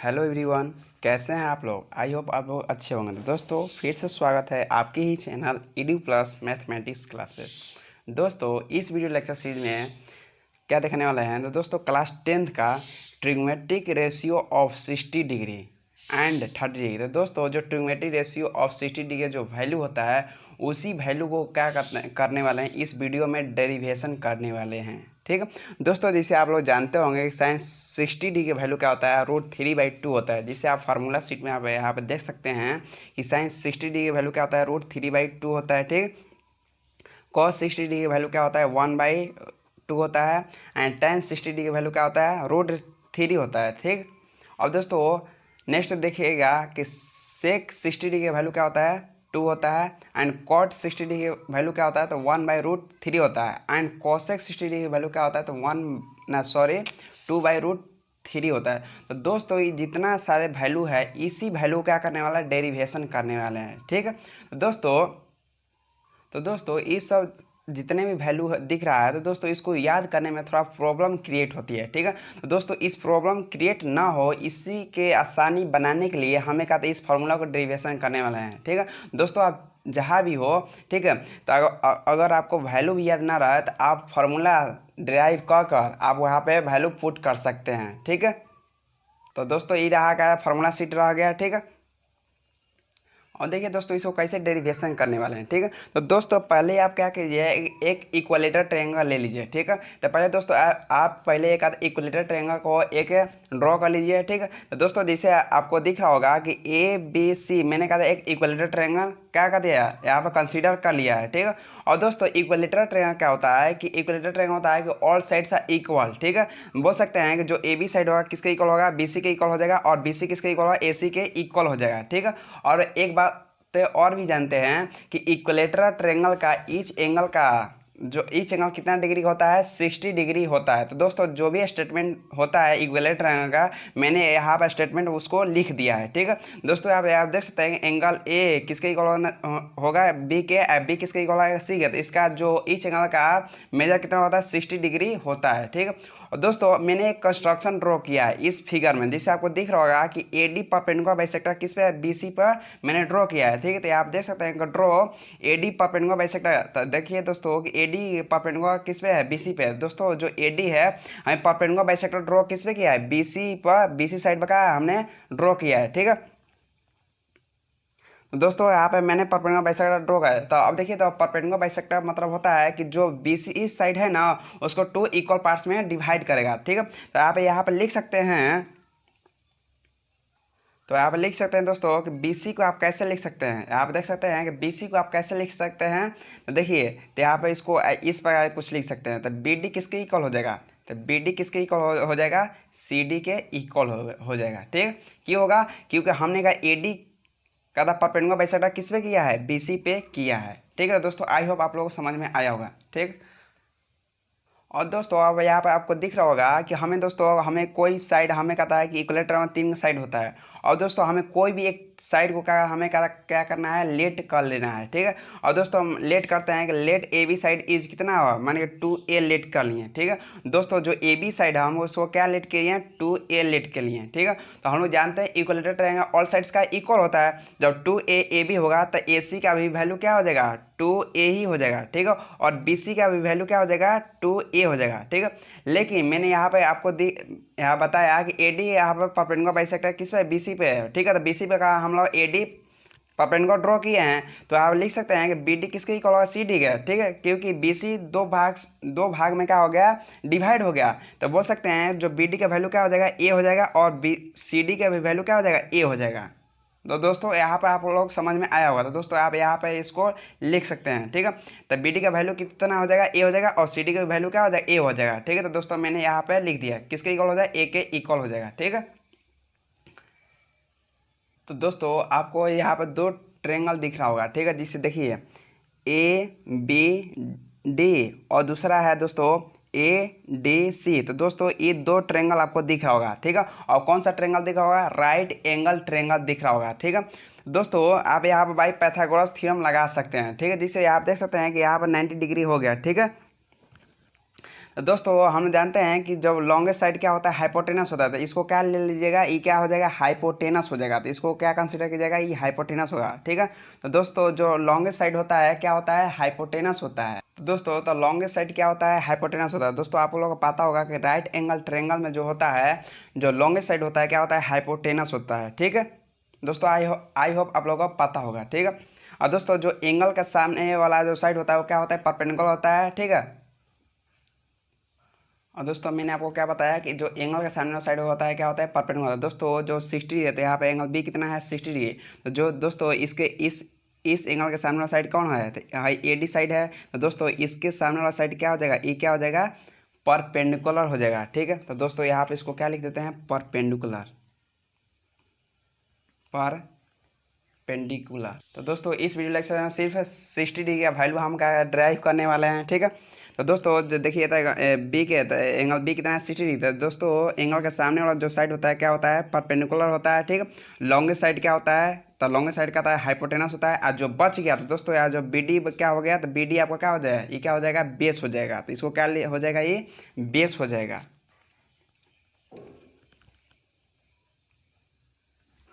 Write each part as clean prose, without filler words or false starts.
Hello everyone, कैसे हैं आप लोग। आई होप आप लोग अच्छे होंगे। तो दोस्तों फिर से स्वागत है आपके ही channel EDU plus mathematics classes. दोस्तों इस वीडियो लेक्चर सीरीज में क्या देखने वाले हैं। तो दोस्तों क्लास 10th का trigonometric ratio of 60 degree and 30 degree. तो दोस्तों जो ट्रिग्मेट्रिक रेशियो ऑफ 60 डिग्री जो वैल्यू होता है उसी वैल्यू को क्या करने वाले हैं, इस वीडियो में डेरिवेशन करने वाले हैं। ठीक है दोस्तों, जैसे आप लोग जानते होंगे कि साइन 60 डिग्री की वैल्यू क्या होता है, √3/2 होता है। जिसे आप फार्मूला शीट में आप यहाँ पे देख सकते हैं कि साइन 60 डिग्री की वैल्यू क्या होता है, √3/2 होता है। ठीक, कॉस 60 डिग्री की वैल्यू क्या होता है, 1/2 होता है। एंड टेन 60 डिग्री की वैल्यू क्या होता है, √3 होता है। ठीक, और दोस्तों नेक्स्ट देखिएगा कि सेक 60 डिग्री की वैल्यू क्या होता है, 2 होता है। एंड कॉट 60 डिग्री की वैल्यू क्या होता है, तो 1/√3 होता है। एंड कॉसेक 60 डिग्री की वैल्यू क्या होता है, तो 2/√3 होता है। तो दोस्तों ये जितना सारे वैल्यू है इसी वैल्यू क्या करने वाला है, डेरिवेशन करने वाले हैं। ठीक है तो दोस्तों इस सब जितने भी वैल्यू दिख रहा है, तो दोस्तों इसको याद करने में थोड़ा प्रॉब्लम क्रिएट होती है। ठीक है, तो दोस्तों इस प्रॉब्लम क्रिएट ना हो इसी के आसानी बनाने के लिए हमें कहते हैं इस फार्मूला को डेरिवेशन करने वाले हैं। ठीक है दोस्तों, आप जहाँ भी हो, ठीक है, तो अगर आपको वैल्यू भी याद ना रहा है तो आप फार्मूला ड्राइव कर आप वहाँ पे वैल्यू पुट कर सकते हैं। ठीक है, तो दोस्तों ये रहा क्या, फार्मूला शीट रह गया। ठीक है, और देखिए दोस्तों इसको कैसे डेरिवेशन करने वाले हैं। ठीक है, तो दोस्तों पहले आप क्या कीजिए, एक इक्वलेटर ट्रायंगल ले लीजिए। ठीक है, तो पहले दोस्तों आप पहले एक इक्वलेटर ट्रायंगल को एक ड्रॉ कर लीजिए। ठीक है, तो दोस्तों जैसे आपको दिख रहा होगा कि ABC मैंने कहा था एक इक्वलेटर ट्रायंगल क्या कर दिया यहाँ पर कंसीडर कर लिया है। ठीक है, और दोस्तों इक्वलेटर ट्रायंगल क्या होता है कि इक्वलेटर ट्रायंगल होता है कि ऑल साइड्स आर इक्वल। ठीक है, बोल सकते हैं कि जो AB साइड होगा किसके इक्वल होगा, BC के इक्वल हो जाएगा, और BC किसके इक्वल होगा, AC के इक्वल हो जाएगा। ठीक है, और एक बात और भी जानते हैं कि इक्वलेटरल ट्रायंगल का ईच एंगल का जो ईच एंगल कितना डिग्री होता है, 60 डिग्री होता है। तो दोस्तों जो भी स्टेटमेंट होता है इक्वलेटरल ट्रायंगल का, मैंने यहाँ पर स्टेटमेंट उसको लिख दिया है। ठीक है दोस्तों, आप देख सकते हैं एंगल ए किसके इक्वल होगा, बी के, बी किसके इक्वल होगा, सी के। तो इसका जो ईच एंगल का मेजर कितना होता है, 60 डिग्री होता है। ठीक है, और दोस्तों मैंने एक कंस्ट्रक्शन ड्रॉ किया है इस फिगर में, जिससे आपको दिख रहा होगा कि AD परपेंडिकुलर बाइसेक्टर किस पे, BC पर मैंने ड्रॉ किया है। ठीक है, तो आप देख सकते हैं ड्रॉ AD परपेंडिकुलर बाइसेक्टर। तो देखिए दोस्तों कि AD परपेंडिकुलर किस पे है, BC पे है। दोस्तों जो AD है हमें परपेंडिकुलर बाइसेक्टर ड्रॉ किस पे किया है, BC पर, BC साइड पर का हमने ड्रॉ किया है। ठीक है, तो दोस्तों यहाँ पे मैंने परपेंडिकुलर बाइसेक्टर ड्रॉ किया है। तो अब देखिए, तो परपेंडिकुलर बाइसेक्टर मतलब होता है कि जो BC इस साइड है ना उसको 2 इक्वल पार्ट्स में डिवाइड करेगा। ठीक है, तो आप यहाँ पे लिख सकते हैं, तो आप लिख सकते हैं दोस्तों कि BC को आप कैसे लिख सकते हैं, आप देख सकते हैं कि BC को आप कैसे लिख सकते हैं। तो देखिए, तो यहाँ पे इसको इस प्रकार कुछ लिख सकते हैं। तो BD किसके इक्वल हो जाएगा, तो BD किसके इक्वल हो जाएगा, CD के इक्वल हो जाएगा। ठीक, क्यों होगा, क्योंकि हमने कहा AD का परपेंडिकुलर बाइसेक्टर किस पे किया है, BC पे किया है। ठीक है दोस्तों, आई होप आप लोगों को समझ में आया होगा। ठीक, और दोस्तों अब यहाँ पे आपको दिख रहा होगा कि हमें दोस्तों हमें कोई साइड हमें कहता है कि इक्वलेटर में 3 साइड होता है, और दोस्तों हमें कोई भी एक साइड को हमें क्या करना है, लेट कर लेना है। ठीक है, और दोस्तों हम लेट करते हैं कि लेट AB साइड इज कितना हुआ, मान के 2A लेट कर लिए। ठीक है दोस्तों, जो AB साइड है हम उसको क्या लेट के लिए, 2A लेट के लिए। ठीक है, तो हम लोग जानते हैं इक्वलेटर ट्रायंगल ऑल साइड्स का इक्वल होता है। जब 2A AB होगा तो AC का भी वैल्यू क्या हो जाएगा, 2A ही हो जाएगा। ठीक है, और BC का भी वैल्यू क्या हो जाएगा, 2A हो जाएगा। ठीक है, लेकिन मैंने यहाँ पे आपको यहाँ बताया कि AD यहाँ पर परपेंडिकुलर बाइसेक्टर किस पे, BC पे है। ठीक है, तो BC पे का हम लोग AD परपेंडिकुलर ड्रॉ किए हैं, तो आप लिख सकते हैं कि BD किसके इक्वल होगा, CD का। ठीक है, क्योंकि BC दो भाग में क्या हो गया, डिवाइड हो गया। तो बोल सकते हैं जो BD का वैल्यू क्या हो जाएगा, A हो जाएगा, और CD का भी वैल्यू क्या हो जाएगा, A हो जाएगा। तो दोस्तों यहाँ पे आप लोग समझ में आया होगा। तो दोस्तों आप यहाँ पे इसको लिख सकते हैं। ठीक है, तो BD का वैल्यू कितना हो जाएगा, A हो जाएगा, और CD का वैल्यू क्या हो जाएगा, A हो जाएगा। ठीक है, तो दोस्तों मैंने यहाँ पे लिख दिया किसके इक्वल हो जाएगा, A के इक्वल हो जाएगा। ठीक है, तो दोस्तों आपको यहाँ पर 2 ट्रायंगल दिख रहा होगा। ठीक है, जिससे देखिए ABD और दूसरा है दोस्तों ADC। तो दोस्तों ये 2 ट्रायंगल आपको दिख रहा होगा। ठीक है, और कौन सा ट्रायंगल दिख रहा होगा, राइट एंगल ट्रायंगल दिख रहा होगा। ठीक है दोस्तों, आप यहाँ पर बाई पाइथागोरस थ्योरम लगा सकते हैं। ठीक है, जिससे आप देख सकते हैं कि यहाँ पर 90 डिग्री हो गया। ठीक है, तो दोस्तों हम जानते हैं कि जब लॉन्गेस्ट साइड क्या होता है, हाइपोटेनस होता है। तो इसको क्या ले लीजिएगा, ये क्या हो जाएगा, हाइपोटेनस हो जाएगा। तो इसको क्या कंसीडर कीजिएगा, ये हाइपोटेनस होगा। ठीक है, तो दोस्तों जो लॉन्गेस्ट साइड होता है क्या होता है, हाइपोटेनस होता है। तो दोस्तों तो लॉन्गेस्ट साइड क्या होता है, हाइपोटेनस होता है। दोस्तों आप लोगों को पता होगा कि राइट एंगल ट्रायंगल में जो होता है, जो लॉन्गेस्ट साइड होता है क्या होता है, हाइपोटेनस होता है। ठीक है दोस्तों, आई होप आप लोगों को पता होगा। ठीक है, और दोस्तों जो एंगल के सामने वाला जो साइड होता है वो क्या होता है, परपेंडिकुलर होता है। ठीक है, और दोस्तों मैंने आपको क्या बताया कि जो एंगल के सामने वाला साइड होता है क्या होता है, परपेंडिकुलर होता है। दोस्तों जो 60 डिग्री है, तो यहाँ पे एंगल बी कितना है, 60 डिग्री। तो जो दोस्तों इसके इस एंगल के सामने वाला साइड कौन है, तो यहाँ ए डी साइड है। तो दोस्तों इसके सामने वाला साइड क्या हो जाएगा, ये क्या हो जाएगा, परपेंडिकुलर हो जाएगा। ठीक है, तो दोस्तों यहाँ पे इसको क्या लिख देते हैं, परपेंडिकुलर, पेंडिकुलर। तो दोस्तों इस वीडियो लेक्चर में सिर्फ 60 डिग्री का वैल्यू हम क्या ड्राइव करने वाले हैं। ठीक है, तो दोस्तों जो देखिए बी के एंगल बी कितना है, 60 डिग्री। तो दोस्तों एंगल के सामने वाला जो साइड होता है क्या होता है, परपेंडिकुलर होता है। ठीक है, लॉन्गेस्ट साइड क्या होता है, तो लॉन्गेस्ट साइड का होता है हाइपोटेनस होता है। और जो बच गया तो दोस्तों यार जो बी डी क्या हो गया, तो बी डी आपका क्या हो जाएगा, ये क्या हो जाएगा, बेस हो जाएगा। तो इसको क्या हो जाएगा, ये बेस हो जाएगा।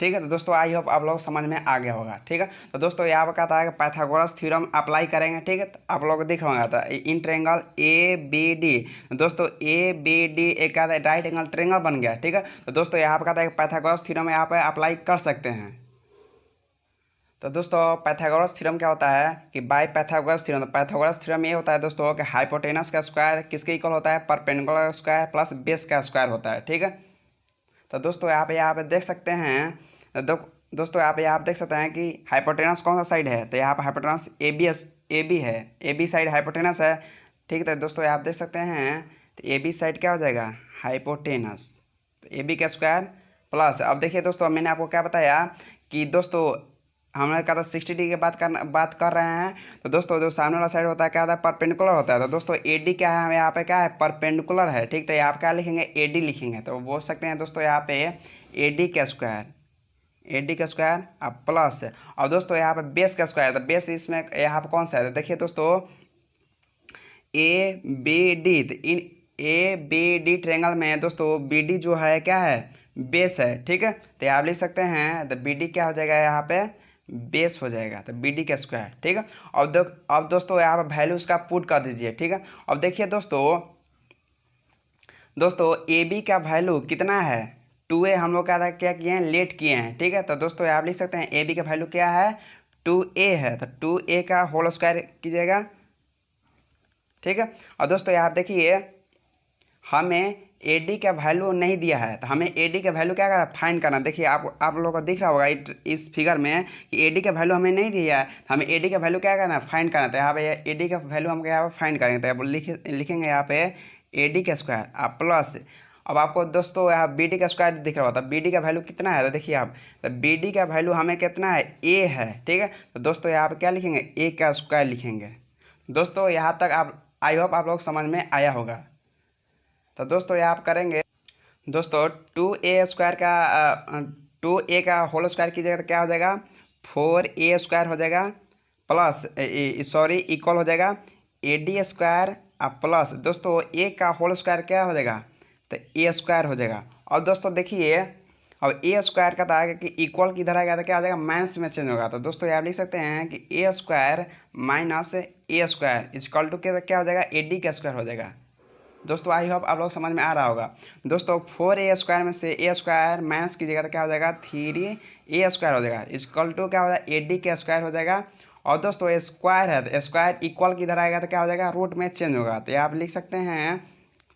ठीक है, तो दोस्तों आई होप आप लोग समझ में आ गया होगा। ठीक है, तो दोस्तों यहाँ पर कहता है कि पाइथागोरस थ्योरम अप्लाई करेंगे। ठीक है, तो आप लोग दिख रहा था in triangle A B D. दोस्तों ए बी डी एक कहता है राइट एंगल ट्रायंगल बन गया। ठीक है, तो दोस्तों यहाँ पर कहता है कि पाइथागोरस थ्योरम यहाँ पर अप्लाई कर सकते हैं। तो दोस्तों पाइथागोरस थ्योरम क्या होता है कि बाय पाइथागोरस थ्योरम, तो पाइथागोरस थ्योरम ये होता है दोस्तों कि हाइपोटेनस का स्क्वायर किसके इक्वल होता है, परपेंडिकुलर स्क्वायर प्लस बेस का स्क्वायर होता है। ठीक है, तो दोस्तों यहाँ पे देख सकते हैं, दोस्तों यहाँ पे देख सकते हैं कि हाइपोटेनस कौन सा साइड है, तो यहाँ पर हाइपोटेनस ए बी है, ए बी साइड हाइपोटेनस है। ठीक है, तो दोस्तों आप देख सकते हैं, तो ए बी साइड क्या हो जाएगा, हाइपोटेनस। तो ए बी का स्क्वायर प्लस, अब देखिए दोस्तों मैंने आपको क्या बताया कि दोस्तों हमने कहा था 60 डिग्री की बात कर रहे हैं। तो दोस्तों जो सामने वाला साइड होता है क्या होता है, परपेंडिकुलर होता है। तो दोस्तों ए डी क्या है, यहाँ पे क्या है, परपेंडिकुलर है। ठीक, तो आप क्या लिखेंगे, ए डी लिखेंगे। तो बोल सकते हैं दोस्तों यहाँ पे ए डी का स्क्वायर, ए डी का स्क्वायर अब प्लस, और दोस्तों यहाँ पे बेस का स्क्वायर। तो बेस इसमें यहाँ पे कौन सा है, तो देखिए दोस्तों ए बी डी, तो इन ए बी डी ट्रायंगल में दोस्तों बी डी जो है क्या है, बेस है। ठीक है, तो आप लिख सकते हैं, तो बी डी क्या हो जाएगा, यहाँ पे बेस हो जाएगा। तो बी डी का स्क्वायर। ठीक है, अब दोस्तों यहाँ पे वैल्यू उसका पुट कर दीजिए। ठीक है, अब देखिए दोस्तों ए बी का वैल्यू कितना है, 2a हम लोग क्या किए हैं, लेट किए हैं। ठीक है, तो दोस्तों आप लिख सकते हैं ए बी का वैल्यू क्या है, 2a है। तो 2a का होल स्क्वायर कीजिएगा। ठीक है, और दोस्तों आप देखिए हमें ए डी का वैल्यू नहीं दिया है, तो हमें ए डी का वैल्यू क्या करना, फाइंड करना। देखिए आप लोगों को दिख रहा होगा इस फिगर में कि ए डी का वैल्यू हमें नहीं दिया है, तो हमें ए डी का वैल्यू क्या करना है, फाइंड करना। तो यहाँ पे ए डी का वैल्यू हम यहाँ पे फाइंड करेंगे। तो आप लिखेंगे यहाँ पे ए डी का स्क्वायर आप प्लस, अब आपको दोस्तों यहाँ बी डी का स्क्वायर दिख रहा होता है, बी डी का वैल्यू कितना है, तो देखिए आप, तो बी डी का वैल्यू हमें कितना है, ए है। ठीक है, तो दोस्तों यहाँ पे क्या लिखेंगे, ए का स्क्वायर लिखेंगे। दोस्तों यहाँ तक आप, आई होप आप लोग समझ में आया होगा। तो दोस्तों यहाँ आप करेंगे, दोस्तों 2a स्क्वायर का 2a का होल स्क्वायर कीजिएगा तो क्या हो जाएगा, 4a स्क्वायर हो जाएगा प्लस सॉरी इक्वल हो जाएगा ए डी स्क्वायर प्लस दोस्तों a का होल स्क्वायर क्या हो जाएगा, तो ए स्क्वायर हो जाएगा। और दोस्तों देखिए अब ए स्क्वायर का था कि इक्वल किधर आएगा, तो क्या हो जाएगा, माइनस में चेंज होगा। तो दोस्तों आप लिख सकते हैं कि a square minus a square equal to क्या हो जाएगा, ए डी का स्क्वायर हो जाएगा। दोस्तों आई होप आप लोग समझ में आ रहा होगा। दोस्तों 4a स्क्वायर में से ए स्क्वायर माइनस कीजिएगा तो क्या हो जाएगा, 3a स्क्वायर हो जाएगा इक्वल टू क्या हो जाएगा, ए डी का स्क्वायर हो जाएगा। और दोस्तों स्क्वायर है तो स्क्वायर इक्वल किधर आएगा, तो क्या हो जाएगा, रूट में चेंज होगा। तो आप लिख सकते हैं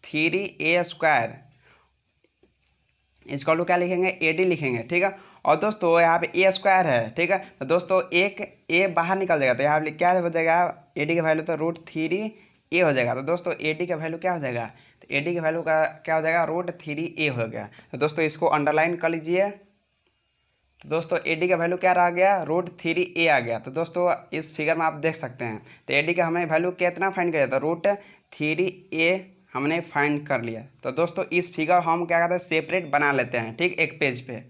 3a स्क्वायर इक्वल टू क्या लिखेंगे, ए डी लिखेंगे। ठीक है, और दोस्तों यहाँ पे ए स्क्वायर है। ठीक है, तो दोस्तों एक ए बाहर निकल जाएगा, तो यहाँ क्या हो जाएगा, ए डी का वैल्यू तो √3 ए हो जाएगा। तो दोस्तों ए डी का वैल्यू क्या हो जाएगा, तो ए डी का वैल्यू का क्या हो जाएगा, √3a हो गया। तो दोस्तों इसको अंडरलाइन कर लीजिए। तो दोस्तों ए डी का वैल्यू क्या रह गया, √3a आ गया। तो दोस्तों इस फिगर में आप देख सकते हैं, तो ए डी का हमें वैल्यू कितना फाइंड किया, तो √3a हमने फाइंड कर लिया। तो दोस्तों इस फिगर हम क्या कहते हैं, सेपरेट बना लेते हैं। ठीक, एक पेज पे।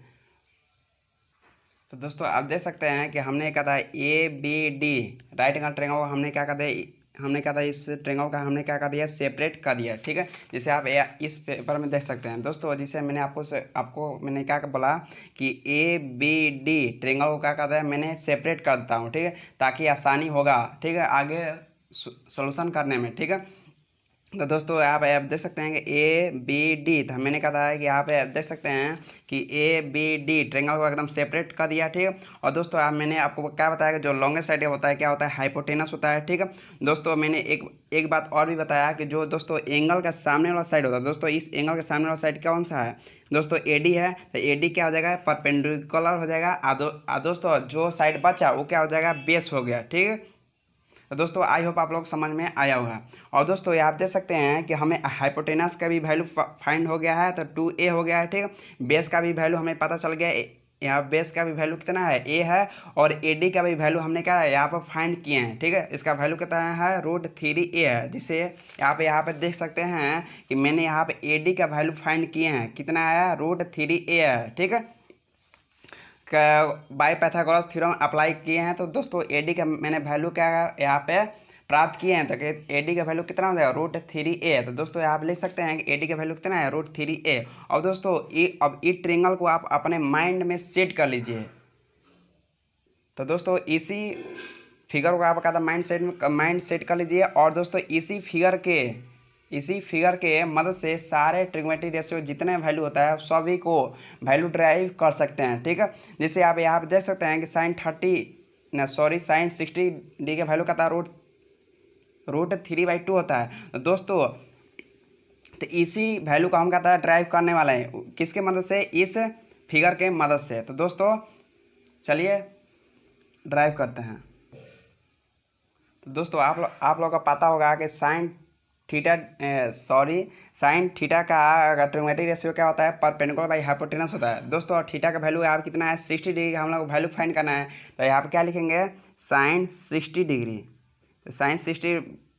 तो दोस्तों आप देख सकते हैं कि हमने क्या था, A B D right angle triangle हमने क्या कहते हैं हमने क्या था, इस ट्रेंगल का हमने क्या कर दिया, सेपरेट कर दिया। ठीक है, जैसे आप इस पेपर में देख सकते हैं दोस्तों। जिसे मैंने आपको मैंने क्या बोला कि ABD ट्रेंगल को क्या करता है, मैंने सेपरेट कर देता हूँ। ठीक है, ताकि आसानी होगा, ठीक है, आगे सोल्यूशन करने में। ठीक है, तो दोस्तों आप देख सकते हैं कि ABD, तो मैंने कहा था कि यहाँ पे आप देख सकते हैं कि ABD ट्रेंगल को एकदम सेपरेट कर दिया। ठीक है, और दोस्तों मैंने आपको क्या बताया कि जो लॉन्गेस्ट साइड होता है क्या होता है, हाइपोटेनस होता है। ठीक है दोस्तों, मैंने एक बात और भी बताया कि जो दोस्तों एंगल का सामने वाला साइड होता है दोस्तों, इस एंगल के सामने वाला साइड कौन सा है दोस्तों, AD है। तो AD क्या हो जाएगा, परपेंडिकुलर हो जाएगा। दोस्तों जो साइड बचा वो क्या हो जाएगा, बेस हो गया। ठीक है, तो दोस्तों आई होप आप लोग समझ में आया होगा। और दोस्तों ये आप देख सकते हैं कि हमें हाइपोटेनस का भी वैल्यू फाइंड हो गया है, तो 2A हो गया है। ठीक है, बेस का भी वैल्यू हमें पता चल गया है, यहाँ बेस का भी वैल्यू कितना है, A है। और AD का भी वैल्यू हमने क्या है यहाँ पर फाइंड किए हैं। ठीक है, इसका वैल्यू कितना है, √3A है, जिसे यहाँ पे देख सकते हैं कि मैंने यहाँ पे AD का वैल्यू फाइंड किए हैं, कितना आया, √3A है। ठीक है, बाय पाइथागोरस थ्योरम अप्लाई किए हैं। तो दोस्तों AD का मैंने वैल्यू क्या यहाँ पे प्राप्त किए हैं, तो AD का वैल्यू कितना हो जाएगा, √3A। तो दोस्तों आप लिख सकते हैं कि AD का वैल्यू कितना है, √3A। और दोस्तों अब इस ट्रेंगल को आप अपने माइंड में सेट कर लीजिए। तो दोस्तों इसी फिगर को आप कहता माइंड सेट कर लीजिए। और दोस्तों इसी फिगर के मदद से सारे ट्रिग्नोमेट्रिक रेशियो जितने वैल्यू होता है सभी को वैल्यू ड्राइव कर सकते हैं। ठीक है, जैसे आप यहाँ पे देख सकते हैं कि साइन 60 का वैल्यू कहता है √3/2 होता है। तो दोस्तों तो इसी वैल्यू को हम कहता है ड्राइव करने वाले हैं, किसके मदद से, इस फिगर के मदद से। तो दोस्तों चलिए ड्राइव करते हैं। तो दोस्तों आप लोग का पता होगा कि साइन थीटा का ट्रिग्नोमेट्रिक रेशियो क्या होता है, परपेंडिकुलर बाई हाइपोटेनस होता है दोस्तों। और थीटा का वैल्यू यहाँ कितना है, 60 डिग्री का हम लोग वैल्यू फाइंड करना है। तो यहाँ पे क्या लिखेंगे, साइन 60 डिग्री। तो साइन 60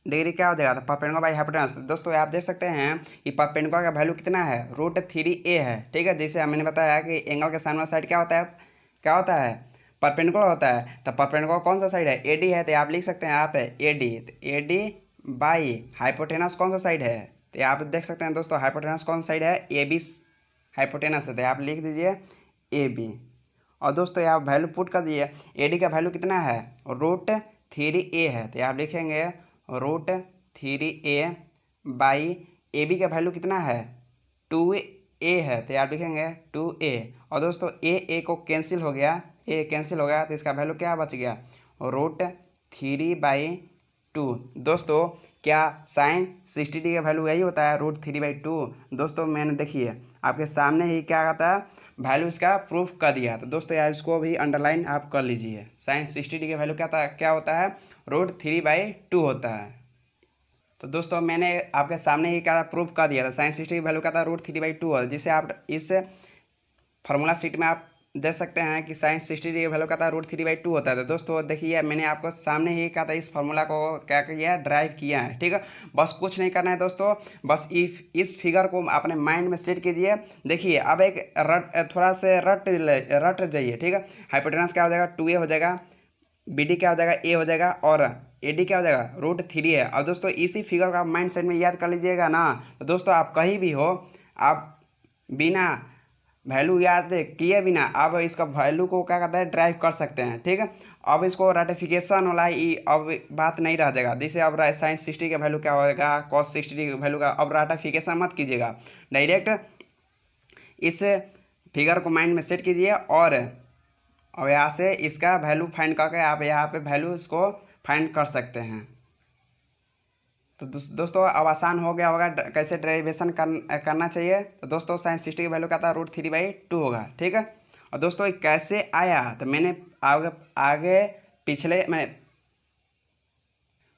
डिग्री क्या हो जाएगा, तो परपेंडिकुलर बाई हाइपोटेनस। दोस्तों आप देख सकते हैं कि परपेंडिकुलर का वैल्यू कितना है, √3A है। ठीक है, जैसे मैंने बताया कि एंगल के सामने साइड क्या होता है, परपेंडिकुलर होता है। तो परपेंडिकुलर कौन सा साइड है, AD है। तो आप लिख सकते हैं यहाँ पे AD, तो AD बाई हाइपोटेनस कौन सा साइड है, तो आप देख सकते हैं दोस्तों हाइपोटेनस कौन सा साइड है, AB हाइपोटेनस है। तो आप लिख दीजिए AB। और दोस्तों आप वैल्यू पुट कर दिए, AD का वैल्यू कितना है, √3A है। तो आप लिखेंगे √3A बाई AB का वैल्यू कितना है, 2A है। तो आप लिखेंगे 2A। और दोस्तों A को कैंसिल हो गया, A कैंसिल हो गया, तो इसका वैल्यू क्या बच गया, √3/2। दोस्तों क्या साइन 60 डिग्री का वैल्यू यही होता है, √3/2। दोस्तों मैंने देखिए आपके सामने ही क्या कहता है, वैल्यू इसका प्रूफ कर दिया। तो दोस्तों यार इसको भी अंडरलाइन आप कर लीजिए। साइन 60 डिग्री का वैल्यू क्या होता है, √3/2 होता है। तो दोस्तों मैंने आपके सामने ही क्या प्रूफ कर दिया था, साइन 60 की वैल्यू क्या था, √3/2 है, जिसे आप इस फार्मूला शीट में आप देख सकते हैं कि साइन 60 डिग्री वैल्यू का था √3/2 होता है। तो दोस्तों देखिए मैंने आपको सामने ही कहा था, इस फार्मूला को क्या किया है, ड्राइव किया है। ठीक है, बस कुछ नहीं करना है दोस्तों, बस इस फिगर को अपने माइंड में सेट कीजिए। देखिए अब एक थोड़ा से रट जाइए। ठीक है, हाइपोटेनस क्या हो जाएगा, 2A हो जाएगा, BD क्या हो जाएगा, A हो जाएगा, और AD क्या हो जाएगा, √3 है। और दोस्तों इसी फिगर का माइंड सेट में याद कर लीजिएगा ना। तो दोस्तों आप कहीं भी हो, आप बिना वैल्यू याद किए बिना आप इसका वैल्यू को क्या कहता है, ड्राइव कर सकते हैं। ठीक है, अब इसको रेटिफिकेशन वाला अब बात नहीं रह जाएगा। जैसे अब साइन 60 का वैल्यू क्या होगा, cos 60 का वैल्यू का अब रेटिफिकेशन मत कीजिएगा, डायरेक्ट इस फिगर को माइंड में सेट कीजिए। और यहाँ से इसका वैल्यू फाइंड करके आप यहाँ पे वैल्यू इसको फाइंड कर सकते हैं। तो दोस्तों अब आसान हो गया होगा कैसे डेरिवेशन करना चाहिए। तो दोस्तों साइन 60 की वैल्यू क्या था, √3/2 होगा। ठीक है, और दोस्तों ये कैसे आया, तो मैंने आगे पिछले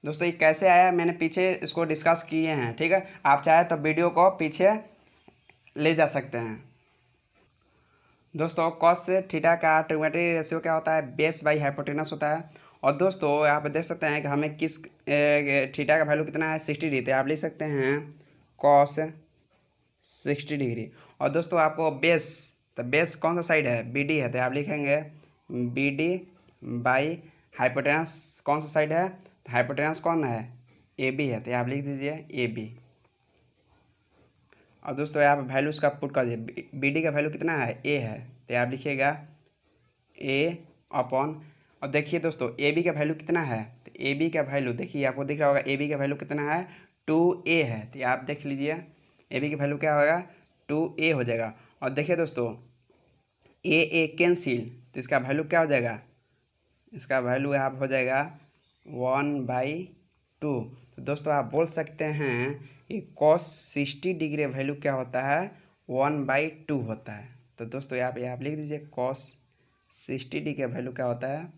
दोस्तों ये कैसे आया मैंने पीछे इसको डिस्कस किए हैं। ठीक है, आप चाहे तो वीडियो को पीछे ले जा सकते हैं। दोस्तों cos थीटा का ट्रिग्नोमेट्रिक रेशियो क्या होता है, बेस बाई हाइपोटेनस होता है। और दोस्तों यहाँ पे देख सकते हैं कि हमें किस थीटा का वैल्यू कितना है, 60 डिग्री। तो आप लिख सकते हैं cos 60 डिग्री। और दोस्तों आपको तो बेस कौन सा साइड है, BD है। तो आप लिखेंगे BD बाई हाइपोटेनस कौन सा साइड है, तो हाइपोटेनस कौन है, ए बी है तो यहाँ आप लिख दीजिए ए बी। और दोस्तों यहाँ पर वैल्यू उसका पुट कर दीजिए, बी डी का वैल्यू कितना है ए है तो आप लिखिएगा ए अपॉन। और देखिए दोस्तों ए बी का वैल्यू कितना है, तो ए बी का वैल्यू देखिए आपको दिख रहा होगा, ए बी का वैल्यू कितना है 2a है तो आप देख लीजिए ए बी का वैल्यू क्या होगा 2a हो जाएगा। और देखिए दोस्तों ए कैंसिल तो इसका वैल्यू क्या हो जाएगा, इसका वैल्यू यहाँ हो जाएगा 1/2। तो दोस्तों आप बोल सकते हैं कि cos 60 डिग्री वैल्यू क्या होता है 1/2 होता है। तो दोस्तों यहाँ पे आप लिख दीजिए cos 60 डिग्री का वैल्यू क्या होता है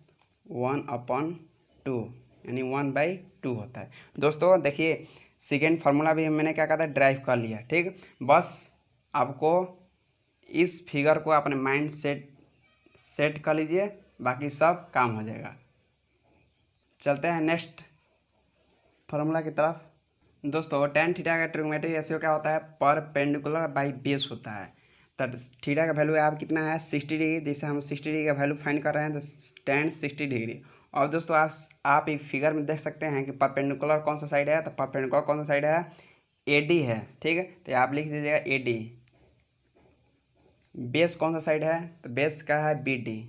1/2 यानी 1/2 होता है। दोस्तों देखिए सेकेंड फार्मूला भी मैंने क्या कहा था ड्राइव कर लिया, ठीक। बस आपको इस फिगर को अपने माइंड सेट कर लीजिए, बाकी सब काम हो जाएगा। चलते हैं नेक्स्ट फार्मूला की तरफ। दोस्तों tan थीटा का ट्रिग्नोमेट्रिक रेशियो क्या होता है परपेंडिकुलर बाई बेस होता है। तो थीटा का वैल्यू आप कितना है 60 डिग्री, जैसे हम 60 डिग्री का वैल्यू फाइंड कर रहे हैं तो tan 60 डिग्री। और दोस्तों आप एक फिगर में देख सकते हैं कि परपेंडिकुलर कौन सा साइड है, तो परपेंडिकुलर कौन सा साइड है AD है, ठीक है। तो आप लिख दीजिएगा AD। बेस कौन सा साइड है, तो बेस का है BD।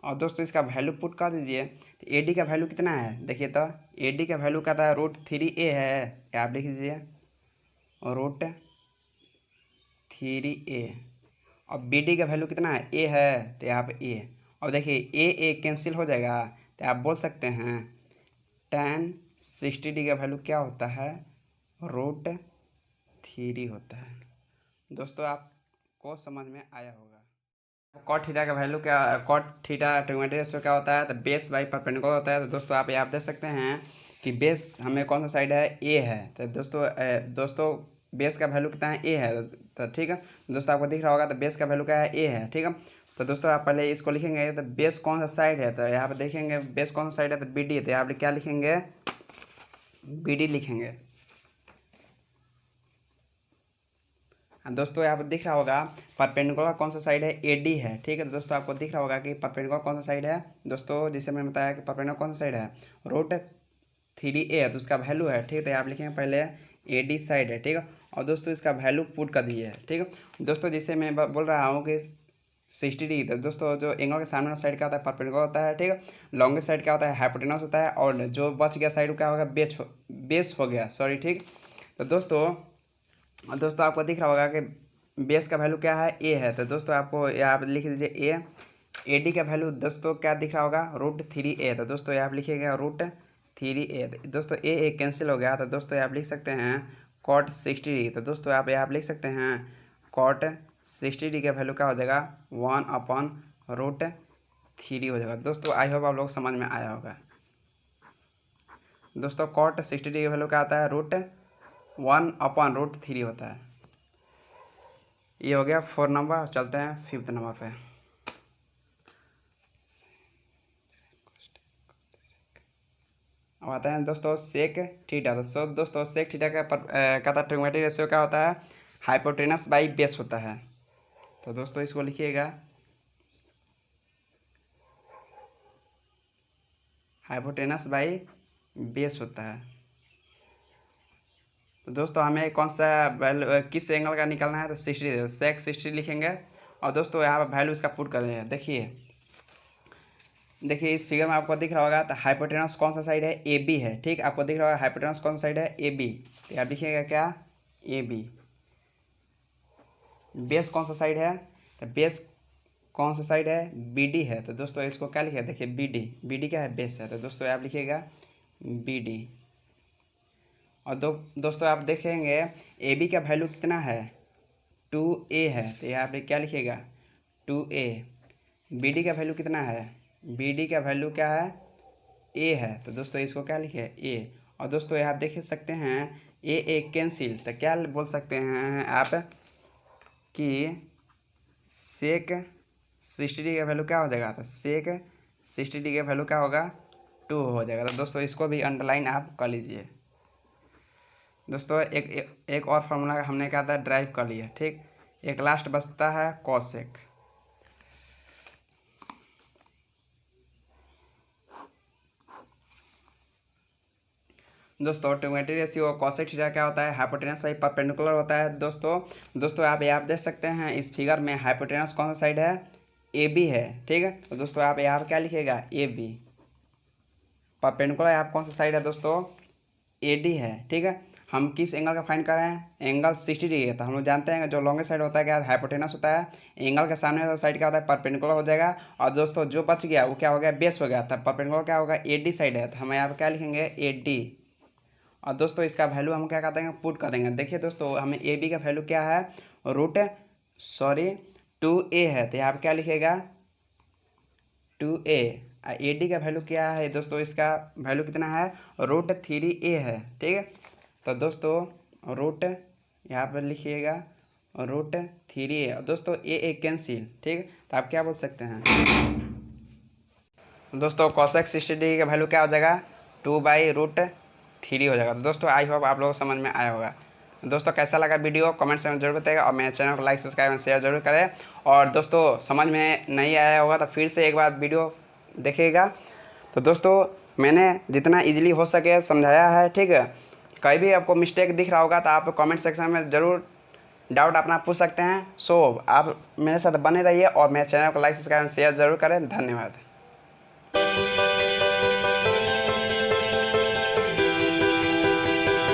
और दोस्तों इसका वैल्यू पुट कर दीजिए, तो AD का वैल्यू कितना है देखिए, तो AD का वैल्यू क्या था √3a है, आप लिख दीजिए √3a। और BD का वैल्यू कितना है a है तो आप a। और देखिए a कैंसिल हो जाएगा तो आप बोल सकते हैं tan 60 डिग्री का वैल्यू क्या होता है √3 होता है। दोस्तों आपको समझ में आया होगा। कॉट थीटा का वैल्यू क्या, कॉट थीटा ट्रिग्नोमेट्रिक रेशियो क्या होता है, तो बेस बाई परपेंडिकुलर होता है। तो दोस्तों आप देख सकते हैं कि बेस हमें कौन सा साइड है ए है, तो दोस्तों बेस का वैल्यू कितना है ए है, तो ठीक है दोस्तों आपको दिख रहा होगा, तो बेस का वैल्यू क्या है ए है, ठीक है। तो दोस्तों आप पहले इसको लिखेंगे, तो बेस कौन सा साइड है, तो यहाँ पर देखेंगे बेस कौन सा साइड है, तो बी डी। तो यहाँ पर क्या लिखेंगे बी डी लिखेंगे। दोस्तों यहाँ पर दिख रहा होगा परपेंडिकुलर कौन सा साइड है AD है, ठीक है। तो दोस्तों आपको दिख रहा होगा कि परपेंडिकुलर कौन सा साइड है दोस्तों, जिसे मैंने बताया कि परपेंडिकुलर कौन सा साइड है √3a है, तो उसका वैल्यू है, ठीक है। तो आप लिखेंगे पहले AD साइड है, ठीक है। और दोस्तों इसका वैल्यू पुट कर दिए है, ठीक है। दोस्तों जिसे मैं बोल रहा हूँ कि 60 डिग्री, तो दोस्तों जो एंगल के सामने वाला साइड क्या होता है परपेंडिकुलर होता है, ठीक है। लॉन्गेस्ट साइड क्या होता है हाइपोटेनस होता है, और जो बच गया साइड क्या होगा बेस हो गया, सॉरी, ठीक। तो दोस्तों आपको दिख रहा होगा कि बेस का वैल्यू क्या है ए है, तो दोस्तों आपको यहाँ पर लिख दीजिए ए। AD का वैल्यू दोस्तों क्या दिख रहा होगा √3a, तो दोस्तों यहाँ पर लिखिएगा √3a। दोस्तों ए कैंसिल हो गया, तो दोस्तों आप लिख सकते हैं cot 60 डिग्री। तो दोस्तों आप यहाँ लिख सकते हैं cot 60 डिग्री का वैल्यू क्या हो जाएगा 1/√3 हो जाएगा। दोस्तों आई होप आप लोग समझ में आया होगा। दोस्तों cot 60 डिग्री का वैल्यू क्या आता है √1/√3 होता है। ये हो गया 4 नंबर। चलते हैं 5th नंबर पे। अब आते हैं दोस्तों सेक थीटा। दोस्तों सेक थीटा का ट्रिग्नोमेट्रिक रेशियो क्या होता है हाइपोटेनस बाई बेस होता है। तो दोस्तों इसको लिखिएगा हाइपोटेनस बाई बेस होता है। तो दोस्तों हमें कौन सा वैल्यू किस एंगल का निकालना है, तो 60 सेक 60 लिखेंगे। और दोस्तों यहाँ पर वैल्यू इसका पुट कर देंगे। देखिए इस फिगर में आपको दिख रहा होगा, तो हाइपोटेनस कौन सा साइड है ए बी है, ठीक। आपको दिख रहा होगा हाइपोटेनस कौन सा साइड है ए बी, तो आप लिखिएगा क्या ए बी। बेस कौन सा साइड है, तो बेस कौन सा साइड है बी डी है, तो दोस्तों इसको क्या लिखिए देखिए बी डी क्या है बेस है, तो दोस्तों आप लिखिएगा बी डी। और दोस्तों आप देखेंगे ए बी का वैल्यू कितना है 2a है, तो यहाँ पे क्या लिखिएगा 2a। बी डी का वैल्यू कितना है, बी डी का वैल्यू क्या है a है, तो दोस्तों इसको क्या लिखे a। और दोस्तों आप देख सकते हैं a कैंसिल, तो क्या बोल सकते हैं आप कि सेक 60 डिग्री का वैल्यू क्या हो जाएगा, तो सेक 60 डिग्री का वैल्यू क्या होगा 2 हो जाएगा। तो दोस्तों इसको भी अंडरलाइन आप कर लीजिए। दोस्तों एक और फार्मूला हमने क्या था ड्राइव कर लिया, ठीक। एक लास्ट बचता है कॉसेक। दोस्तों ट्रिग्नोमेट्री रेशियो कॉसेक थीटा क्या होता है, हाइपोटेनस बाई परपेंडिकुलर होता है। दोस्तों आप देख सकते हैं इस फिगर में हाइपोटेनस कौन सा साइड है, ए बी है, ठीक है। तो दोस्तों आप यहाँ पर क्या लिखिएगा, ए बी। परपेंडिकुलर आप कौन सा साइड है दोस्तों, ए डी है, ठीक है। हम किस एंगल का फाइंड कर रहे हैं, एंगल 60 डिग्री है। तो हम लोग जानते हैं जो लॉन्गेस्ट साइड होता है क्या, हाइपोटेनस होता है। एंगल के सामने वाला साइड क्या होता है, परपेंडिकुलर हो जाएगा। और दोस्तों जो बच गया वो क्या हो गया, बेस हो गया। तब परपेंडिकुलर क्या होगा, ए डी साइड है। तो हम यहाँ पर क्या लिखेंगे, ए डी। और दोस्तों इसका वैल्यू हम क्या कर देंगे, पुट कर देंगे। देखिए दोस्तों हमें ए बी का वैल्यू क्या है, √2a है। तो यहाँ पर क्या लिखेगा, 2a। ए डी का वैल्यू क्या है दोस्तों, इसका वैल्यू कितना है, √3a है, ठीक है। तो दोस्तों रूट यहाँ पर लिखिएगा √3a। दोस्तों ए कैंसिल, ठीक है। तो आप क्या बोल सकते हैं दोस्तों, कॉसेक 60 डिग्री का वैल्यू क्या हो जाएगा, 2/√3 हो जाएगा। तो दोस्तों आई होप आप लोगों को समझ में आया होगा। दोस्तों कैसा लगा वीडियो कमेंट से जरूर बताइएगा, और मेरे चैनल को लाइक सब्सक्राइब और शेयर जरूर करें। और दोस्तों समझ में नहीं आया होगा तो फिर से एक बार वीडियो देखिएगा। तो दोस्तों मैंने जितना इजीली हो सके समझाया है, ठीक है। कहीं भी आपको मिस्टेक दिख रहा होगा तो आप कमेंट सेक्शन में ज़रूर डाउट अपना पूछ सकते हैं। सो आप मेरे साथ बने रहिए और मेरे चैनल को लाइक सब्सक्राइब शेयर जरूर करें। धन्यवाद।